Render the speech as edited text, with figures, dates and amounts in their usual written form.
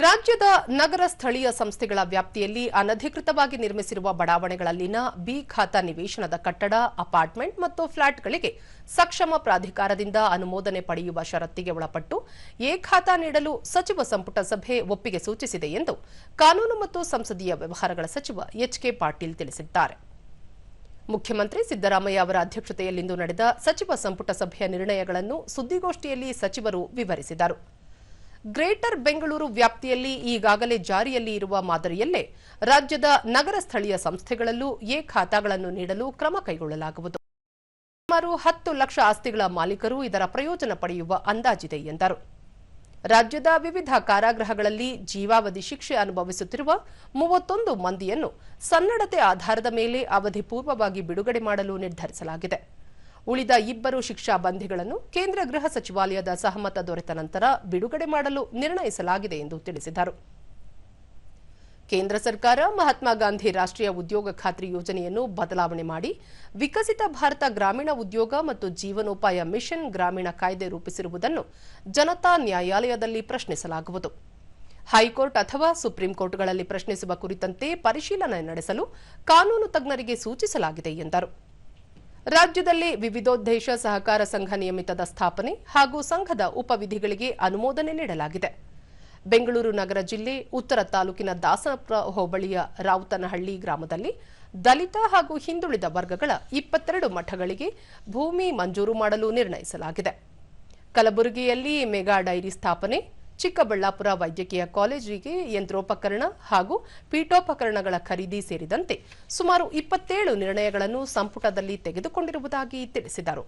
ರಾಜ್ಯದ ನಗರ ಸ್ಥಳೀಯ ಸಂಸ್ಥೆಗಳ ವ್ಯಾಪ್ತಿಯಲ್ಲಿ ಅನಧಿಕೃತವಾಗಿ ನಿರ್ಮಿಸಿರುವ ಬಡಾವಣೆಗಳಲ್ಲಿನ ಬಿ ಖಾತಾ ನಿವೇಶನದ ಕಟ್ಟಡ, ಅಪಾರ್ಟ್ಮೆಂಟ್ ಮತ್ತು ಫ್ಲಾಟ್ಗಳಿಗೆ ಸಕ್ಷಮ ಪ್ರಾಧಿಕಾರದಿಂದ ಅನುಮೋದನೆ ಪಡೆಯುವ ಷರತ್ತಿಗೆ ಒಳಪಟ್ಟು ಎ ಖಾತಾ ನೀಡಲು ಸಚಿವ ಸಂಪುಟ ಸಭೆ ಒಪ್ಪಿಗೆ ಸೂಚಿಸಿದೆ ಎಂದು ಕಾನೂನು ಮತ್ತು ಸಂಸದೀಯ ವ್ಯವಹಾರಗಳ ಸಚಿವ ಎಚ್.ಕೆ. ಪಾಟೀಲ್ ತಿಳಿಸಿದ್ದಾರೆ. ಮುಖ್ಯಮಂತ್ರಿ ಸಿದ್ದರಾಮಯ್ಯ ಅವರ ಅಧ್ಯಕ್ಷತೆಯಲ್ಲಿಂದು ನಡೆದ ಸಚಿವ ಸಂಪುಟ ಸಭೆಯ ನಿರ್ಣಯಗಳನ್ನು ಸುದ್ದಿಗೋಷ್ಠಿಯಲ್ಲಿ ಸಚಿವರು ವಿವರಿಸಿದರು. ಗ್ರೇಟರ್ ಬೆಂಗಳೂರು ವ್ಯಾಪ್ತಿಯಲ್ಲಿ ಈಗಾಗಲೇ ಜಾರಿಯಲ್ಲಿ ಇರುವ ಮಾದರಿಯಲ್ಲೇ ರಾಜ್ಯದ ನಗರ ಸ್ಥಳೀಯ ಸಂಸ್ಥೆಗಳಲ್ಲೂ ಎ ಖಾತಾಗಳನ್ನು ನೀಡಲು ಕ್ರಮ ಕೈಗೊಳ್ಳಲಾಗುವುದು. ಸುಮಾರು 10 ಲಕ್ಷ ಆಸ್ತಿಗಳ ಮಾಲೀಕರು ಇದರ ಪ್ರಯೋಜನ ಪಡೆಯುವ ಅಂದಾಜಿದೆ ಎಂದರು. ರಾಜ್ಯದ ವಿವಿಧ ಕಾರಾಗೃಹಗಳಲ್ಲಿ ಜೀವಾವಧಿ ಶಿಕ್ಷೆ ಅನುಭವಿಸುತ್ತಿರುವ 31 ಮಂದಿಯನ್ನು ಸನ್ನಡತೆ ಆಧಾರದ ಮೇಲೆ ಅವಧಿ ಪೂರ್ವವಾಗಿ ಬಿಡುಗಡೆ ಮಾಡಲು ನಿರ್ಧರಿಸಲಾಗಿದೆ. ಉಳಿದ 2 ಶಿಕ್ಷಾ ಬಂಧಿಗಳನ್ನು ಕೇಂದ್ರ ಗೃಹ ಸಚಿವಾಲಯದ ಸಹಮತ ದೊರೆತ ನಂತರ ಬಿಡುಗಡೆ ಮಾಡಲು ನಿರ್ಣಯಿಸಲಾಗಿದೆ ಎಂದು ತಿಳಿಸಿದರು. ಕೇಂದ್ರ ಸರ್ಕಾರ ಮಹಾತ್ಮ ಗಾಂಧಿ ರಾಷ್ಟ್ರೀಯ ಉದ್ಯೋಗ ಖಾತ್ರಿ ಯೋಜನೆಯನ್ನು ಬದಲಾವಣೆ ಮಾಡಿ ವಿಕಸಿತ ಭಾರತ ಗ್ರಾಮೀಣ ಉದ್ಯೋಗ ಮತ್ತು ಜೀವನೋಪಾಯ ಮಿಷನ್ ಗ್ರಾಮೀಣ ಕಾಯ್ದೆ ರೂಪಿಸಿರುವುದನ್ನು ಜನತಾ ನ್ಯಾಯಾಲಯದಲ್ಲಿ ಪ್ರಶ್ನಿಸಲಾಗುವುದು. ಹೈಕೋರ್ಟ್ ಅಥವಾ ಸುಪ್ರೀಂ ಕೋರ್ಟ್ಗಳಲ್ಲಿ ಪ್ರಶ್ನಿಸುವ ಕುರಿತಂತೆ ಪರಿಶೀಲನೆ ನಡೆಸಲು ಕಾನೂನು ತಜ್ಞರಿಗೆ ಸೂಚಿಸಲಾಗಿದೆ ಎಂದರು. ರಾಜ್ಯದಲ್ಲಿ ವಿವಿಧೋದ್ದೇಶ ಸಹಕಾರ ಸಂಘ ನಿಯಮಿತದ ಸ್ಥಾಪನೆ ಹಾಗೂ ಸಂಘದ ಉಪವಿಧಿಗಳಿಗೆ ಅನುಮೋದನೆ ನೀಡಲಾಗಿದೆ. ಬೆಂಗಳೂರು ನಗರ ಜಿಲ್ಲೆ ಉತ್ತರ ತಾಲೂಕಿನ ದಾಸನಪುರ ಹೋಬಳಿಯ ರಾವುತನಹಳ್ಳಿ ಗ್ರಾಮದಲ್ಲಿ ದಲಿತ ಹಾಗೂ ಹಿಂದುಳಿದ ವರ್ಗಗಳ 22 ಮಠಗಳಿಗೆ ಭೂಮಿ ಮಂಜೂರು ಮಾಡಲು ನಿರ್ಣಯಿಸಲಾಗಿದೆ. ಕಲಬುರಗಿಯಲ್ಲಿ ಮೆಗಾ ಡೈರಿ ಸ್ಥಾಪನೆ, ಚಿಕ್ಕಬಳ್ಳಾಪುರ ವೈದ್ಯಕೀಯ ಕಾಲೇಜಿಗೆ ಯಂತ್ರೋಪಕರಣ ಹಾಗೂ ಪೀಠೋಪಕರಣಗಳ ಖರೀದಿ ಸೇರಿದಂತೆ ಸುಮಾರು 27 ನಿರ್ಣಯಗಳನ್ನು ಸಂಪುಟದಲ್ಲಿ ತೆಗೆದುಕೊಂಡಿರುವುದಾಗಿ ತಿಳಿಸಿದರು.